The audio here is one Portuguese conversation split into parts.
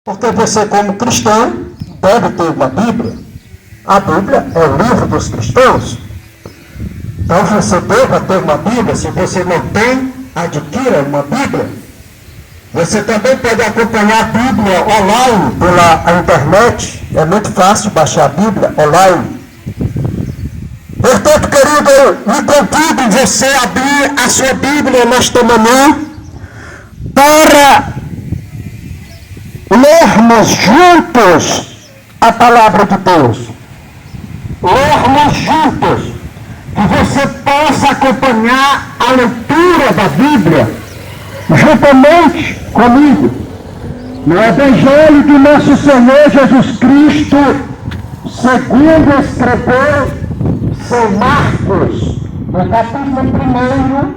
Porque você, como cristão, deve ter uma Bíblia. A Bíblia é o livro dos cristãos. Então você deve ter uma Bíblia. Se você não tem, adquira uma Bíblia. Você também pode acompanhar a Bíblia online pela internet. É muito fácil baixar a Bíblia online. Portanto, querido, me convido você a abrir a sua Bíblia nesta manhã para lermos juntos a palavra de Deus. Lermos juntos. Que você possa acompanhar a leitura da Bíblia juntamente comigo. No Evangelho de nosso Senhor Jesus Cristo, segundo escreveu São Marcos, no capítulo 1,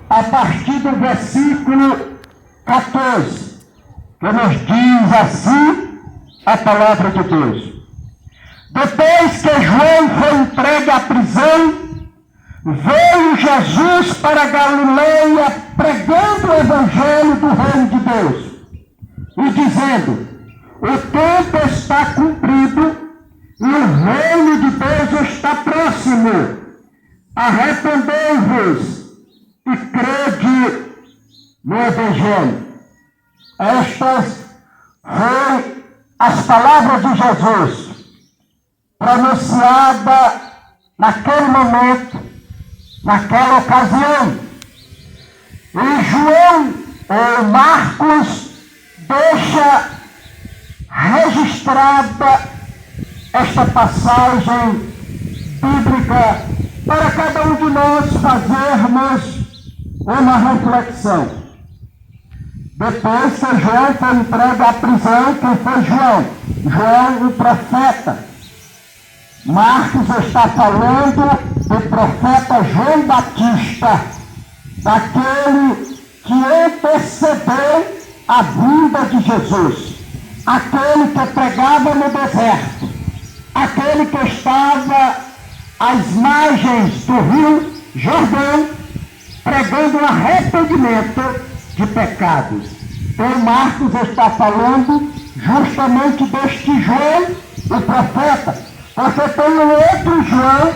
a partir do versículo 14, que nos diz assim a palavra de Deus. Depois que João foi entregue à prisão, veio Jesus para Galileia pregando o Evangelho do Reino de Deus e dizendo: o tempo está cumprido e o Reino de Deus está próximo. Arrependei-vos e crede no Evangelho. Estas foram as palavras de Jesus pronunciada naquele momento, naquela ocasião. E João, ou Marcos, deixa registrada esta passagem bíblica para cada um de nós fazermos uma reflexão. Depois que João foi entregue à prisão, quem foi João? João, o profeta. Marcos está falando do profeta João Batista, daquele que antecedeu a vinda de Jesus, aquele que pregava no deserto, aquele que estava às margens do rio Jordão, pregando o arrependimento de pecados. Então Marcos está falando justamente deste João, o profeta. Porque tem um outro João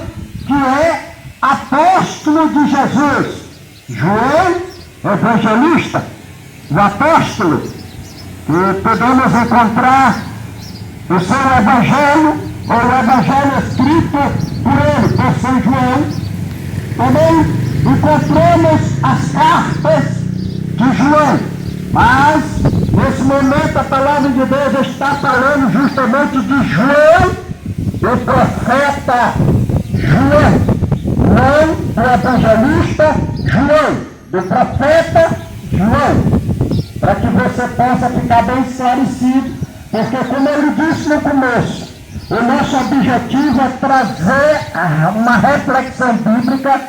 que é apóstolo de Jesus. João, evangelista, o apóstolo, que podemos encontrar o seu evangelho, ou o evangelho escrito por ele, por São João. Também encontramos as cartas de João. Mas, nesse momento, a palavra de Deus está falando justamente de João, o profeta João, não do evangelista João, do profeta João, para que você possa ficar bem esclarecido, porque como ele disse no começo, o nosso objetivo é trazer uma reflexão bíblica,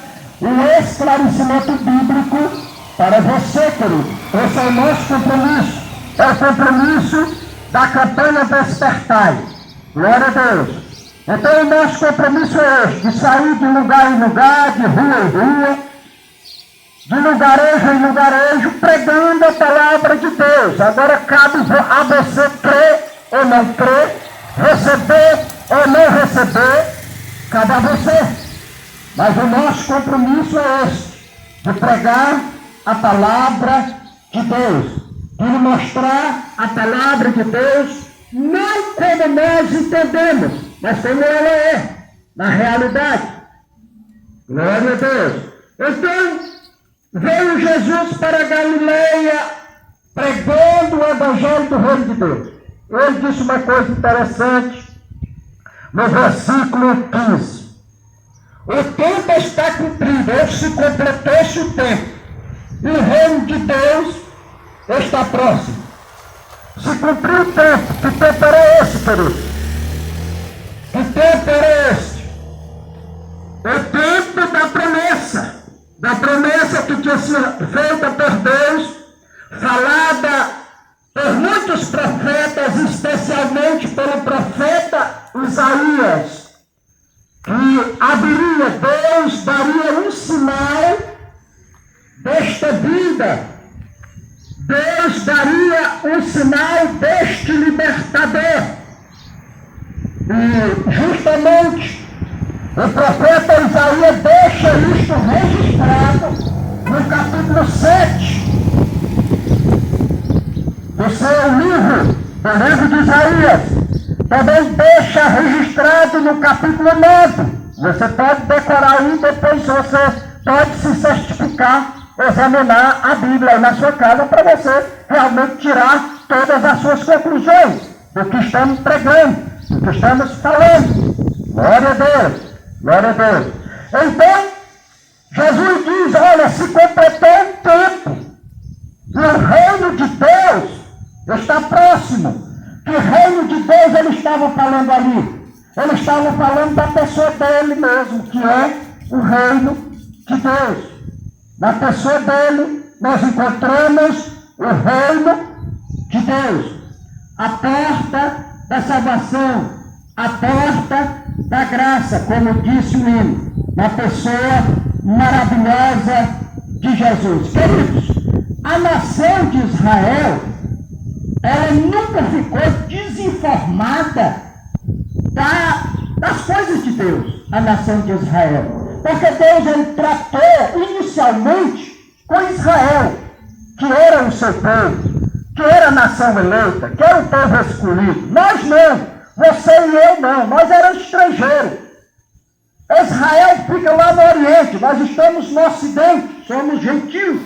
um esclarecimento bíblico para você, querido. Esse é o nosso compromisso, é o compromisso da campanha Despertai. Glória a Deus. Então o nosso compromisso é este, de sair de lugar em lugar, de rua em rua, de lugarejo em lugarejo, pregando a palavra de Deus. Agora cabe a você crer ou não crer, receber ou não receber, cabe a você. Mas o nosso compromisso é este, de pregar a palavra de Deus, de lhe mostrar a palavra de Deus, não como nós entendemos, mas como ela é, na realidade. Glória a Deus. Então, veio Jesus para Galileia, pregando o Evangelho do Reino de Deus. Ele disse uma coisa interessante, no versículo 15. O tempo está cumprido, ou se completou-se o tempo, e o Reino de Deus está próximo. Se cumpriu o tempo, que tempo era esse, querido? Que tempo era este? O tempo da promessa que tinha sido feita por Deus, falada por muitos profetas, especialmente pelo profeta Isaías, que haveria, Deus daria um sinal desta vida, Deus daria um sinal deste este libertador. E justamente o profeta Isaías deixa isto registrado no capítulo 7 do seu livro, do livro de Isaías. Também deixa registrado no capítulo 9. Você pode decorar aí, depois você pode se certificar, examinar a Bíblia aí na sua casa para você realmente tirar todas as suas conclusões do que estamos pregando, do que estamos falando. Glória a Deus, glória a Deus. Então, Jesus diz, olha, se completou um tempo, e o reino de Deus está próximo. Que reino de Deus ele estava falando ali? Ele estava falando da pessoa dele mesmo, que é o reino de Deus. Na pessoa dele, nós encontramos o reino de Deus. A porta da salvação, a porta da graça, como disse o hino. Uma pessoa maravilhosa de Jesus. Queridos, a nação de Israel, ela nunca ficou desinformada das coisas de Deus, a nação de Israel. Porque Deus ele tratou inicialmente com Israel, que era o seu povo, que era a nação eleita, que era o povo escolhido. Nós não, você e eu não, nós éramos estrangeiros. Israel fica lá no Oriente, nós estamos no Ocidente, somos gentios.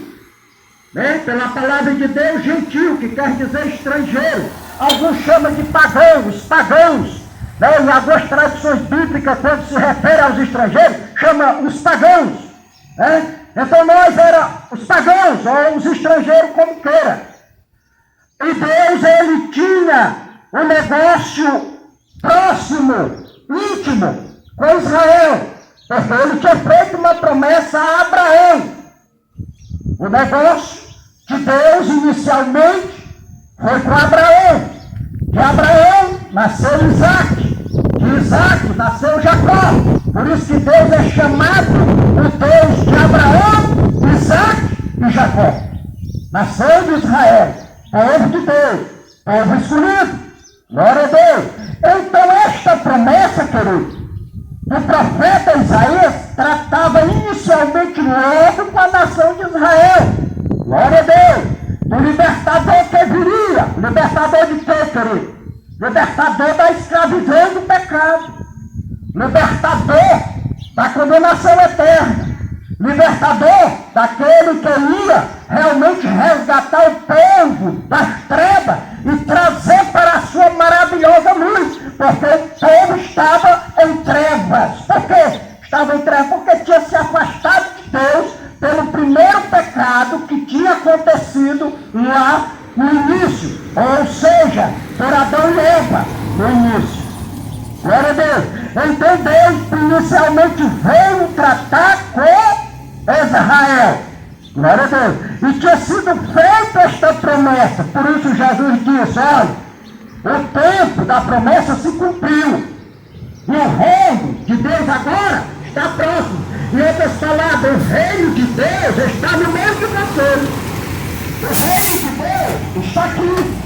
Pela palavra de Deus, gentil, que quer dizer estrangeiro. Alguns chamam de pagãos. Em algumas tradições bíblicas, quando se refere aos estrangeiros, chama os pagãos. Então nós éramos os pagãos, ou os estrangeiros, como queira. E Deus, ele tinha um negócio próximo, íntimo, com Israel. Porque ele tinha feito uma promessa a Abraão. O negócio de Deus, inicialmente, foi com Abraão. De Abraão nasceu Isaac. De Isaac nasceu Jacó. Por isso que Deus é chamado o Deus de Abraão, Isaac e Jacó. Nasceu de Israel, povo de Deus, povo escolhido. Glória a Deus. Então esta promessa, querido, o profeta Isaías tratava inicialmente logo com a nação de Israel. Glória a Deus. Do libertador que viria. Libertador de quê, querido? Libertador da escravidão e do pecado. Libertador da condenação eterna. Libertador daquele que ia realmente resgatar o povo das trevas e trazer para a sua maravilhosa luz. Porque o povo estava em trevas. Por quê? Estava em trevas porque tinha se afastado de Deus pelo primeiro pecado que tinha acontecido lá no início. Ou seja, por Adão e Eva no início. Glória a Deus. Então Deus inicialmente veio tratar com Israel. Glória a Deus. E tinha sido feita esta promessa. Por isso Jesus disse, olha, o tempo da promessa se cumpriu. E o reino de Deus agora está próximo. Em outras palavras, o reino de Deus está no meio de vocês. O reino de Deus está aqui.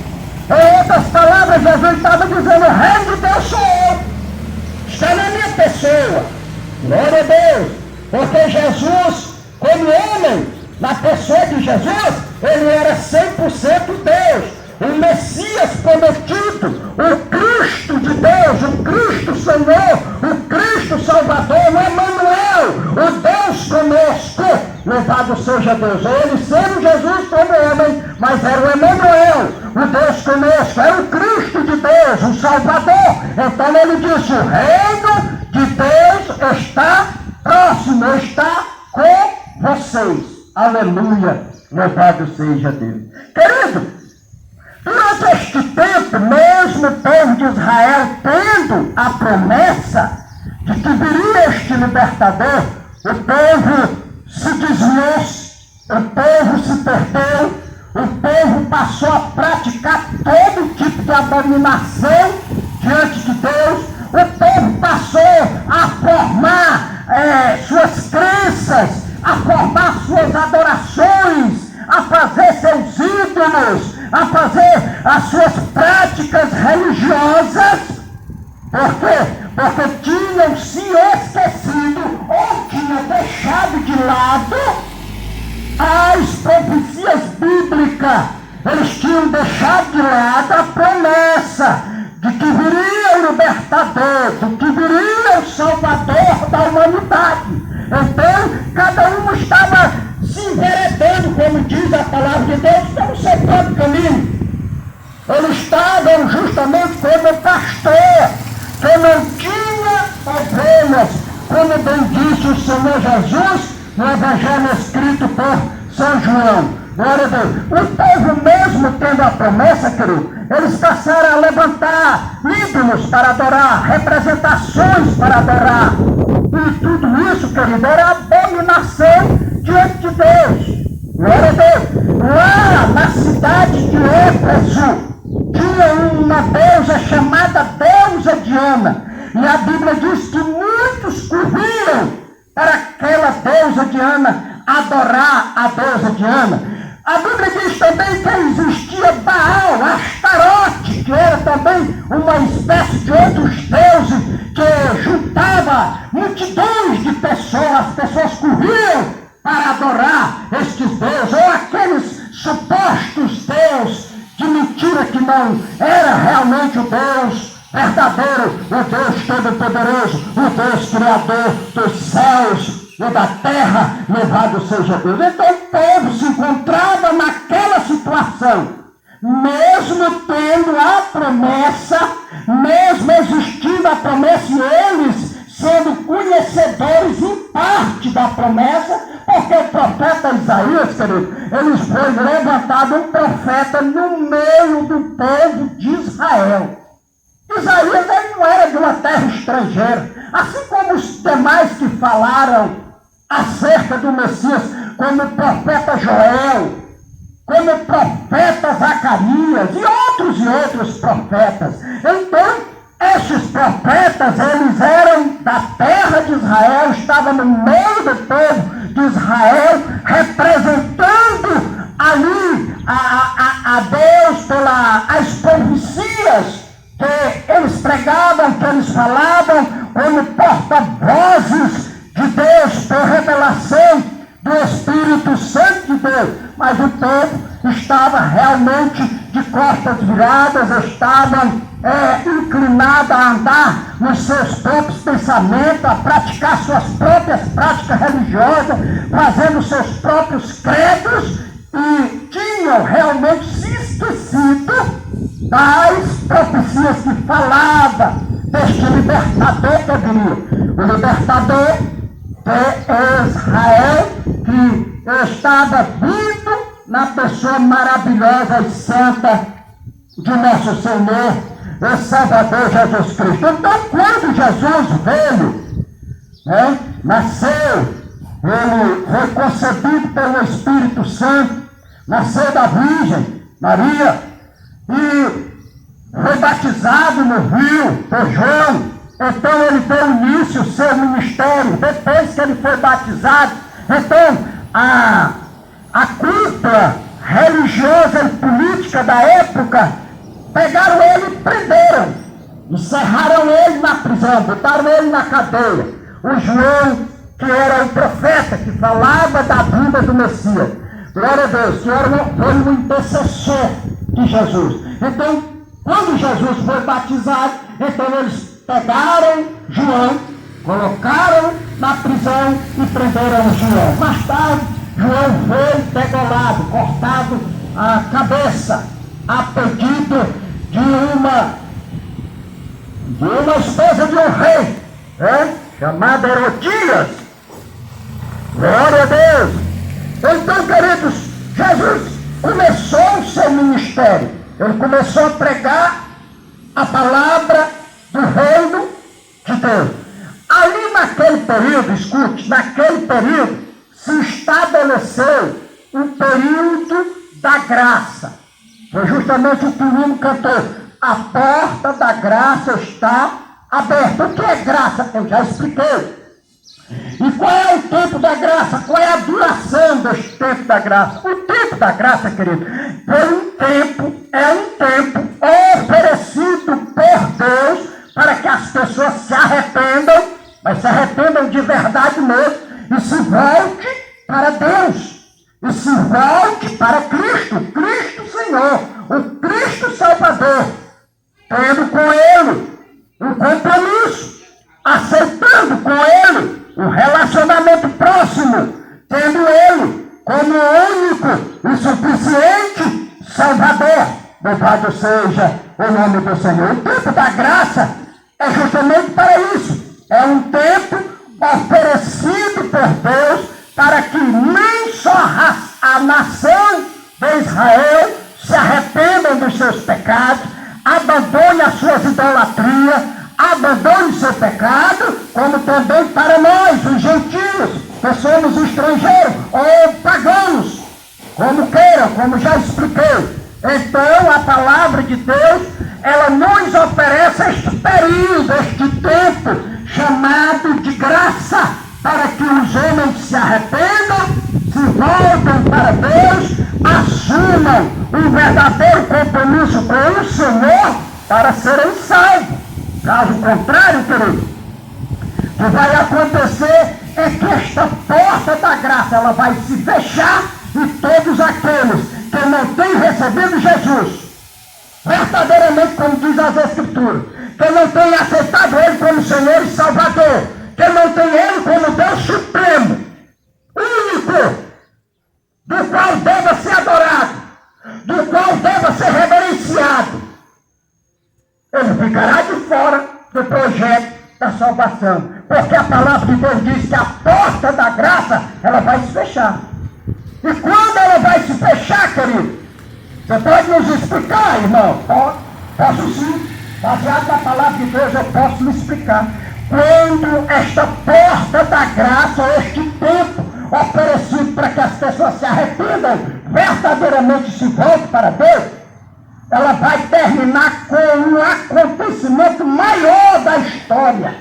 Em outras palavras, Jesus estava dizendo, o reino de Deus sou eu. Está na minha pessoa. Glória a Deus. Porque Jesus, como homem, na pessoa de Jesus, ele era 100% Deus. O Messias prometido, o Cristo de Deus, o Cristo Senhor, o Cristo Salvador, o Emmanuel, o Deus conosco. Louvado seja Deus. Ele sendo Jesus como homem, mas era o Emmanuel, o Deus conosco, era o Cristo de Deus, o Salvador. Então ele disse, o reino de Deus está próximo, está com vocês. Aleluia. Louvado seja Deus. Querido, durante este tempo, mesmo o povo de Israel tendo a promessa de que viria este libertador, o povo se desviou, o povo se perdeu, o povo passou a praticar todo tipo de abominação diante de Deus, o povo passou a formar suas crenças, a formar suas adorações, a fazer seus ídolos, a fazer as suas práticas religiosas. Por quê? Porque tinham se esquecido ou tinham deixado de lado as profecias bíblicas. Eles tinham deixado de lado a promessa de que viria o libertador, de que viria o salvador da humanidade. Então, cada um estava se enveredando, como diz a palavra de Deus, pelo seu próprio caminho. Eles estavam justamente como o pastor, que não tinha ovelhas, como bem disse o Senhor Jesus no Evangelho escrito por São João. Glória a Deus. O povo mesmo tendo a promessa, querido, eles passaram a levantar ídolos para adorar, representações para adorar. E tudo isso, querido, era abominação diante de Deus. Glória a Deus. Lá na cidade de Éfeso, tinha uma deusa chamada deusa Diana. E a Bíblia diz que muitos corriam para aquela deusa Diana, adorar a deusa Diana. A Bíblia diz também que existia Baal, Astarote, que era também uma espécie de outros deuses que juntava multidões de pessoas. As pessoas corriam para adorar estes deuses, ou aqueles supostos deuses de mentira que não era realmente o Deus verdadeiro, o Deus Todo-Poderoso, o Deus Criador dos céus e da terra, louvado seja Deus. Então o povo se encontrava naquela situação, mesmo tendo a promessa, mesmo existindo a promessa, e eles sendo conhecedores em parte da promessa, porque o profeta Isaías, querido, ele foi levantado um profeta no meio do povo de Israel. Isaías ele não era de uma terra estrangeira, assim como os demais que falaram acerca do Messias, como o profeta Joel, como o profeta Zacarias e outros profetas. Então, estes profetas, eles eram da terra de Israel, estavam no meio do povo de Israel, representando ali a Deus pelas profecias que eles pregavam, que eles falavam, como porta-vozes de Deus por revelação do Espírito Santo de Deus. Mas o povo estava realmente de costas viradas, estavam inclinados a andar nos seus próprios pensamentos, a praticar suas próprias práticas religiosas, fazendo seus próprios credos, e tinham realmente se esquecido das profecias que falavam deste libertador que viria. O libertador de Israel, que estava vindo na pessoa maravilhosa e santa de nosso Senhor e Salvador Jesus Cristo. Então, quando Jesus veio, nasceu, ele foi concebido pelo Espírito Santo, nasceu da Virgem Maria e foi batizado no rio por João. Então ele deu início ao seu ministério. Depois que ele foi batizado, então a cúpula religiosa e política da época pegaram ele e prenderam, encerraram ele na prisão, botaram ele na cadeia. O João, que era o profeta que falava da vinda do Messias, glória a Deus, que foi um intercessor de Jesus. Então, quando Jesus foi batizado, então eles pegaram João, colocaram na prisão e prenderam João. Mais tarde, João foi degolado, cortado a cabeça, a pedido de uma esposa de um rei, chamada Herodias. Glória a Deus. Então, queridos, Jesus começou o seu ministério. Ele começou a pregar a palavra do reino de Deus. Ali naquele período, escute, naquele período se estabeleceu um período da graça. Foi justamente o que o hino cantou. A porta da graça está aberta. O que é graça? Eu já expliquei. E qual é o tempo da graça? Qual é a duração deste tempo da graça? O tempo da graça, querido, é um tempo oferecido por Deus para que as pessoas se arrependam, mas se arrependam de verdade mesmo, e se volte para Deus, e se volte para Cristo, Cristo Senhor, o Cristo Salvador, tendo com Ele um compromisso, aceitando com Ele um relacionamento próximo, tendo Ele como único e suficiente Salvador. Louvado seja o nome do Senhor. O tempo da graça é justamente para isso. É um tempo oferecido por Deus para que nem só a nação de Israel se arrependam dos seus pecados, abandone as suas idolatrias, abandone seu pecado, como também para nós, os gentios, que somos estrangeiros ou pagãos, como queiram, como já expliquei. Então, a palavra de Deus, ela nos oferece este período, este tempo, chamado de graça, para que os homens se arrependam, se voltem para Deus, assumam um verdadeiro compromisso com o Senhor para serem salvos. Caso contrário, querido, o que vai acontecer é que esta porta da graça ela vai se fechar e todos aqueles que não têm recebido Jesus, verdadeiramente, como diz as Escrituras, que não têm aceitado Ele como Senhor e Salvador, que não tem Ele como Deus Supremo, único, do qual deva ser adorado, do qual deva ser reverenciado, ele ficará de fora do projeto da salvação, porque a palavra de Deus diz que a porta da graça ela vai se fechar. E quando ela vai se fechar, querido, você pode nos explicar, irmão? Posso sim, baseado na palavra de Deus eu posso me explicar. Quando esta porta da graça, este tempo oferecido para que as pessoas se arrependam, verdadeiramente se voltem para Deus, ela vai terminar com um acontecimento maior da história,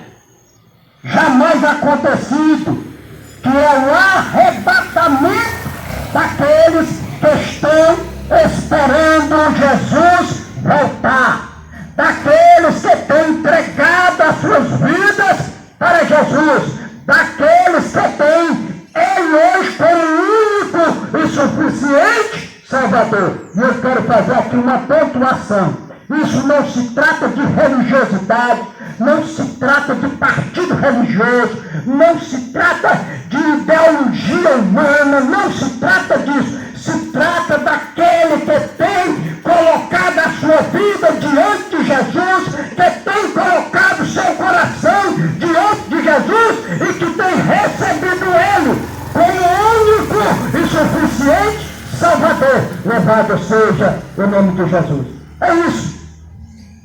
jamais acontecido, que é o arrebatamento daqueles que estão esperando Jesus voltar, daqueles que têm entregado as suas vidas para Jesus, daqueles que têm Ele hoje como único e suficiente Salvador. E eu quero fazer aqui uma pontuação. Isso não se trata de religiosidade, não se trata de partido religioso, não se trata de ideologia humana, não se trata disso. Se trata daquele que tem colocado a sua vida diante de Jesus, que tem colocado seu coração diante de Jesus e que tem recebido Ele como único e suficiente Salvador. Louvado seja o nome de Jesus. É isso.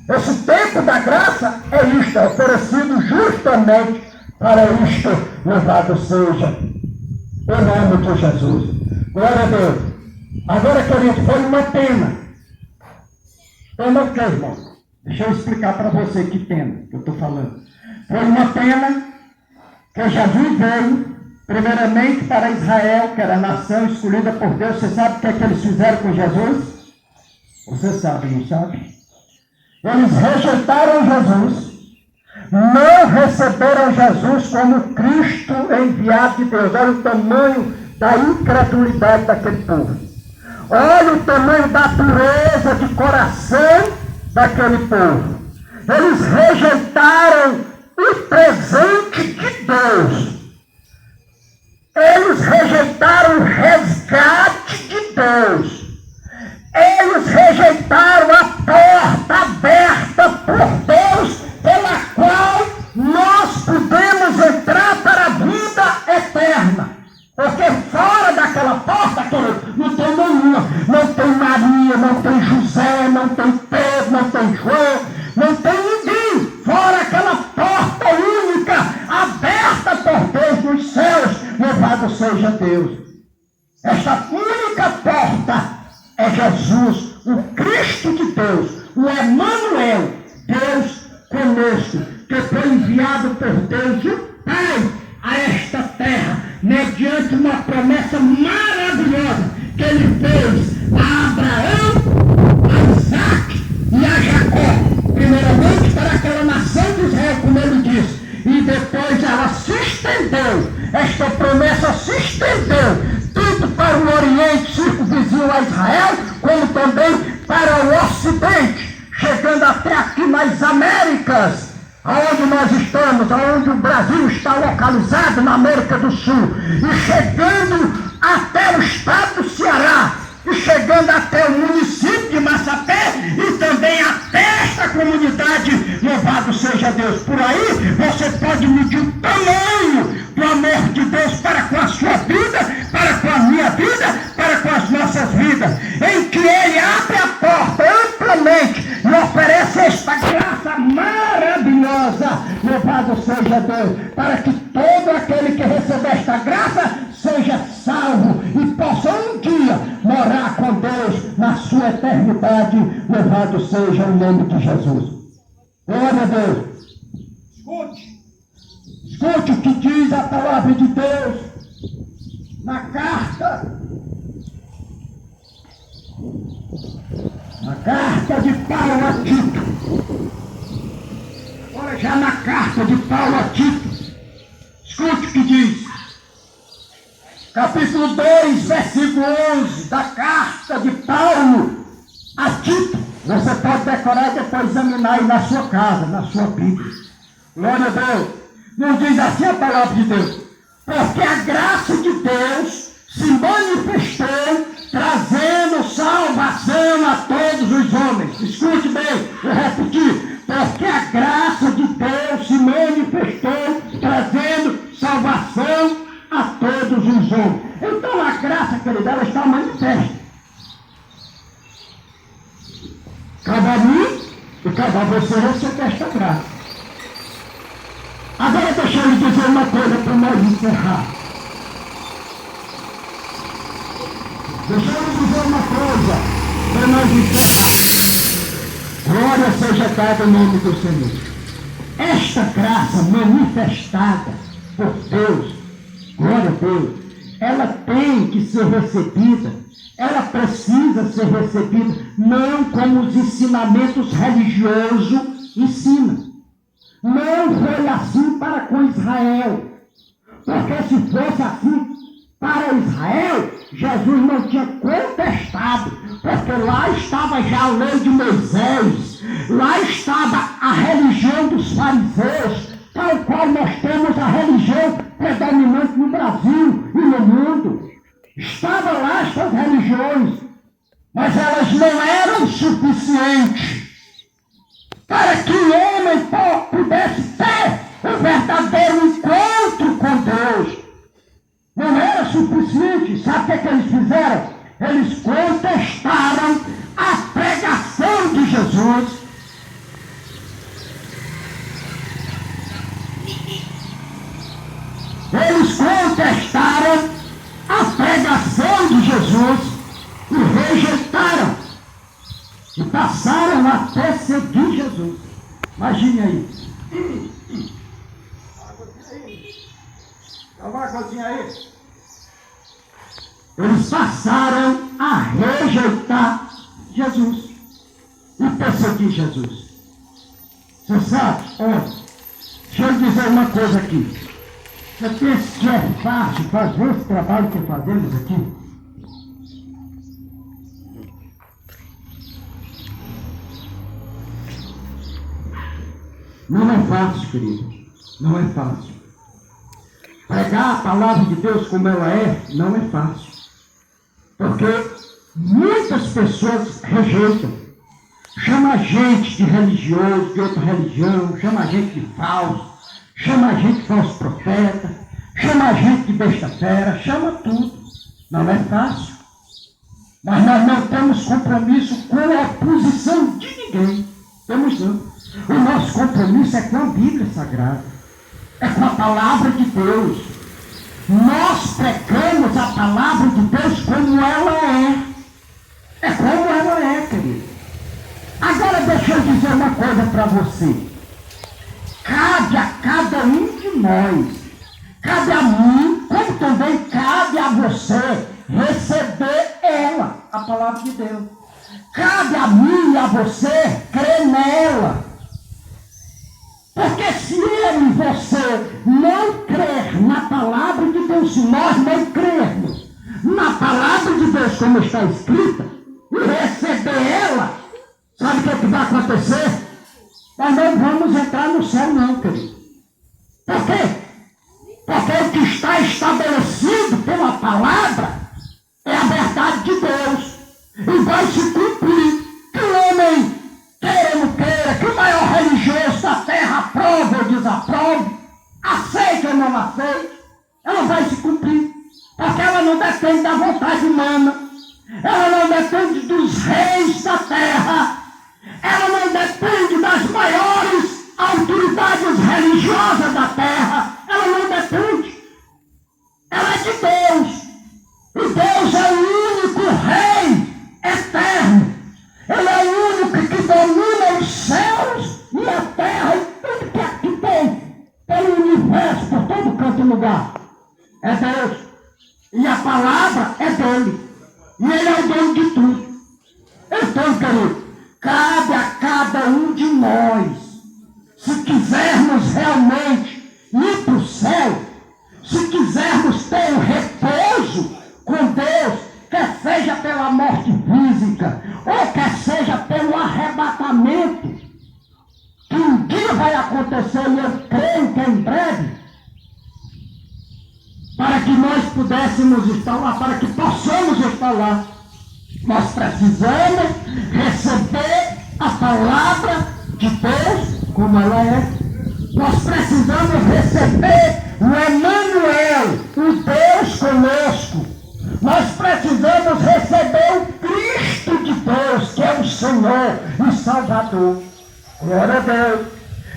Esse tempo da graça é isto, é oferecido justamente para isto. Louvado seja o nome de Jesus. Glória a Deus. Agora, querido, foi uma pena. Pena o que, irmão? Deixa eu explicar para você que pena que eu estou falando. Foi uma pena que Jesus veio, primeiramente para Israel, que era a nação escolhida por Deus. Você sabe o que é que eles fizeram com Jesus? Você sabe, não sabe? Eles rejeitaram Jesus, não receberam Jesus como Cristo enviado de Deus. Olha o tamanho da incredulidade daquele povo. Olha o tamanho da dureza de coração daquele povo. Eles rejeitaram o presente de Deus. Eles rejeitaram o resgate de Deus. Eles rejeitaram a porta aberta por Deus, pela qual nós podemos entrar para a vida eterna. Porque fora daquela porta, não tem nenhuma. Não tem Maria, não tem José, não tem Pedro, não tem João, não tem ninguém. Fora aquela porta única, aberta por Deus nos céus. Louvado seja Deus. Esta única porta é Jesus, o Cristo de Deus, o Emmanuel, Deus conosco, que foi enviado por Deus, o Pai, a esta terra, mediante uma promessa maravilhosa que ele fez a Abraão, a Isaac e a Jacó. Primeiramente para aquela nação de Israel, como ele disse, e depois ela se estendeu, esta promessa se estendeu, tanto para o Oriente, circunvizinho a Israel, como também para o Ocidente, chegando até aqui nas Américas, aonde nós estamos, aonde o Brasil está localizado, na América do Sul, e chegando até o estado do Ceará, e chegando até o município de Massapé, e também até esta comunidade, louvado seja Deus. Por aí você pode medir o tamanho do amor de Deus para com a sua vida, para com a minha vida, para com as nossas vidas, em que Ele abre a porta amplamente e oferece esta graça maravilhosa, louvado seja Deus, para que todo aquele que receber esta graça seja salvo e possa um dia morar com Deus na sua eternidade, louvado seja o nome de Jesus. Glória a Deus. Escute o que diz a palavra de Deus na carta de Paulo a Tito. Agora já na carta de Paulo a Tito, escute o que diz. Capítulo 2, versículo 11 da carta de Paulo a Tito. Você pode decorar e depois examinar aí na sua casa, na sua Bíblia. Glória a Deus. Não diz assim a palavra de Deus? Porque a graça de Deus se manifestou trazendo salvação a todos os homens. Escute bem, vou repetir. Porque a graça de Deus se manifestou trazendo salvação a todos os homens. Então a graça, querida, ela está manifesta. Cabe a mim e cabe a você receber esta graça. Agora deixa eu lhe dizer uma coisa para nós encerrar. Deixa eu lhe dizer uma coisa para nós encerrar. Glória seja dada em nome do Senhor. Esta graça manifestada por Deus, glória a Deus, ela tem que ser recebida, ela precisa ser recebida, não como os ensinamentos religiosos ensinam. Não foi assim para com Israel, porque se fosse assim para Israel, Jesus não tinha contestado, porque lá estava já a lei de Moisés, lá estava a religião dos fariseus, tal qual nós temos a religião predominante no Brasil e no mundo. Estava lá estas religiões, mas elas não eram suficientes para que o homem pudesse ter o verdadeiro encontro com Deus. Não era suficiente. Sabe o que eles fizeram? Eles contestaram a pregação de Jesus. Eles contestaram a pregação de Jesus e rejeitaram. E passaram a perseguir Jesus. Imagine aí. Dá uma coisinha aí. Eles passaram a rejeitar Jesus e perseguir Jesus. Você sabe? Olha, deixa eu dizer uma coisa aqui. Você pensa que é fácil fazer esse trabalho que fazemos aqui? Não é fácil, querido. Não é fácil. Pregar a palavra de Deus como ela é, não é fácil. Porque muitas pessoas rejeitam. Chama a gente de religioso, de outra religião, chama a gente de falso, chama a gente de falso profeta, chama a gente de besta-fera, chama tudo. Não é fácil. Mas nós não temos compromisso com a posição de ninguém. Temos não. O nosso compromisso é com a Bíblia Sagrada, é com a palavra de Deus. Nós pregamos a palavra de Deus como ela é. É como ela é, querido. Agora deixa eu dizer uma coisa para você. Cabe a cada um de nós Cabe a mim, como também cabe a você, receber ela, a palavra de Deus. Cabe a mim e a você crer nela. Porque se eu e você não crer na palavra de Deus, se nós não crermos na palavra de Deus como está escrita, e receber ela, sabe o que vai acontecer? Nós não vamos entrar no céu não, querido. Por quê? Porque o que está estabelecido pela palavra é a verdade de Deus. E vai se cumprir. Que o homem, queira ou não queira, que o maior religioso da terra aprove ou desaprove, aceite ou não aceite, ela vai se cumprir. Porque ela não depende da vontade humana. Ela não depende dos reis da terra. Ela não depende das maiores autoridades religiosas da terra. Ela não depende. Ela é de Deus. E Deus é o único Rei eterno. Ele é o único que domina os céus e a terra e tudo que aqui tem. Pelo universo, por todo canto e lugar. É Deus. E a palavra é dele. E ele é o dono de tudo. Então, querido, cabe a cada um de nós, se quisermos realmente ir para o céu, se quisermos ter um repouso com Deus, quer seja pela morte física, ou quer seja pelo arrebatamento, que um dia vai acontecer, e eu creio que em breve, para que nós pudéssemos estar lá, para que possamos estar lá, nós precisamos receber a palavra de Deus como ela é. Nós precisamos receber o Emmanuel, o Deus conosco. Nós precisamos receber o Cristo de Deus, que é o Senhor e Salvador. Glória a Deus.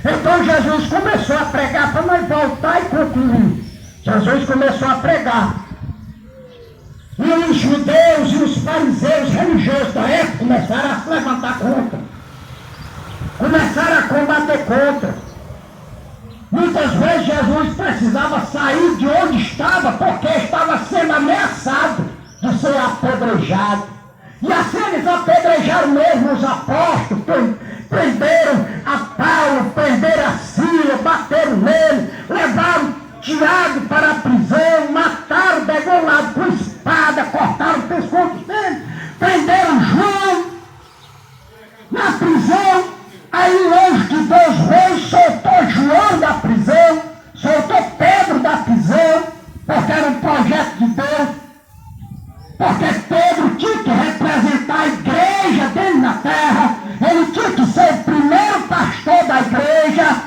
Então Jesus começou a pregar, para nós voltar e concluir. Jesus começou a pregar. E os judeus e os fariseus religiosos da época começaram a se levantar contra. Começaram a combater contra. Muitas vezes Jesus precisava sair de onde estava, porque estava sendo ameaçado de ser apedrejado. E assim eles apedrejaram mesmo os apóstolos, prenderam a Paulo, prenderam a Sílio, bateram nele, levaram Tiago para a prisão, mataram, degolaram com espada, cortaram o pescoço dele, prenderam João na prisão. Aí o anjo de Deus veio, soltou João da prisão, soltou Pedro da prisão, porque era um projeto de Deus, porque Pedro tinha que representar a igreja dele na terra, ele tinha que ser o primeiro pastor da igreja,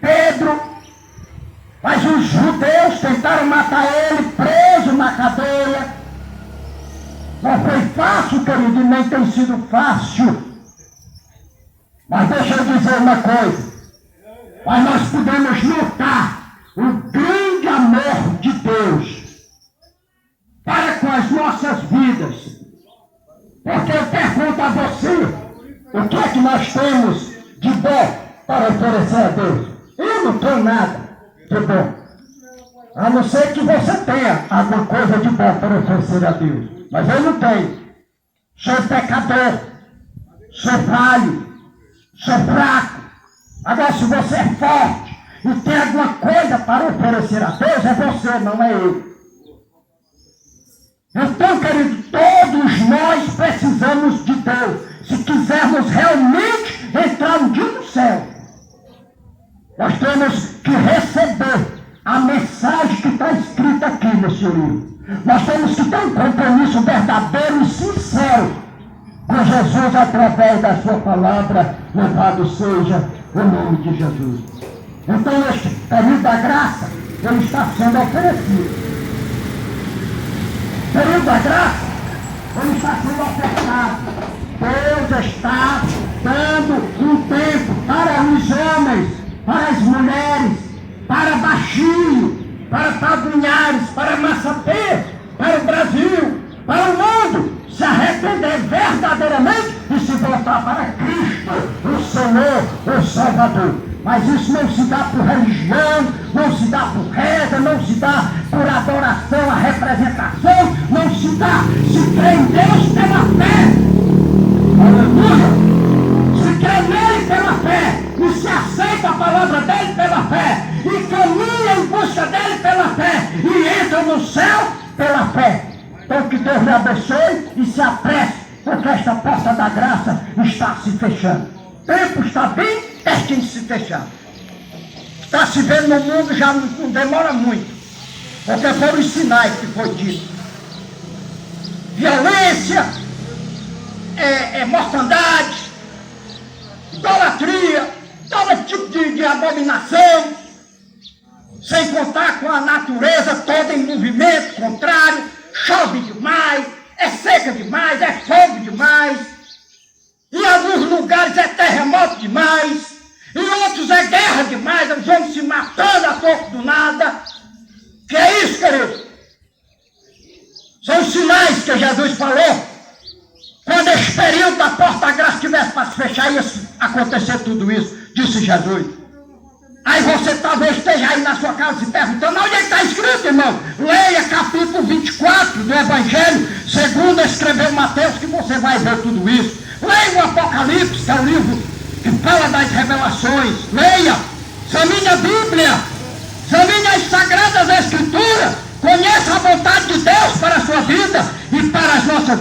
Pedro. Mas os judeus tentaram matar ele, preso na cadeia. Não foi fácil, querido, e nem tem sido fácil. Mas deixa eu dizer uma coisa. Mas nós podemos notar o grande amor de Deus para com as nossas vidas. Porque eu pergunto a você, o que é que nós temos de bom para oferecer a Deus? Eu não tenho nada de bom. A não ser que você tenha alguma coisa de bom para oferecer a Deus. Mas eu não tenho. Sou pecador. Sou falho. Sou fraco. Agora, se você é forte e tem alguma coisa para oferecer a Deus, é você, não é eu. Então, querido, todos nós precisamos de Deus. Se quisermos realmente entrar um dia no céu, nós temos que receber a mensagem que está escrita aqui nesse livro. Nós temos que ter um compromisso verdadeiro e sincero com Jesus através da sua palavra. Louvado seja o nome de Jesus. Então, este período da graça, ele está sendo oferecido. O período da graça, ele está sendo ofertado. Deus está dando um tempo para os homens, para as mulheres, para baixinho, para pagunhares, para massapê, para o Brasil, para o mundo, se arrepender verdadeiramente e se voltar para Cristo, o Senhor, o Salvador. Mas isso não se dá por religião, não se dá por reza, não se dá por adoração, a representação, não se dá. Se crê em Deus pela fé. Aleluia! Se crê nele pela fé, e se aceita a palavra dele pela fé, e caminha em busca dele pela fé, e entra no céu pela fé. Então que Deus lhe abençoe e se apresse, porque esta porta da graça está se fechando. O tempo está bem pertinho de se fechar. Está se vendo no mundo, já não demora muito, porque foram os sinais que foi dito. Violência, mortandade, idolatria, todo tipo de abominação, sem contar com a natureza toda em movimento contrário. Chove demais, é seca demais, é fogo demais, em alguns lugares é terremoto demais, em outros é guerra demais, os homens se matando a pouco do nada. Que é isso, querido? São os sinais que Jesus falou. Quando esse período da porta da graça tivesse para se fechar, ia acontecer tudo isso, disse Jesus. Aí você talvez esteja aí na sua casa se perguntando, onde é que está escrito, irmão? Leia capítulo 24 do Evangelho, segundo escreveu Mateus, que você vai ver tudo isso. Leia o Apocalipse, que é o livro que fala das revelações. Leia, examine a Bíblia, examine as Sagradas Escrituras, conheça a vontade de Deus para a sua vida e para as nossas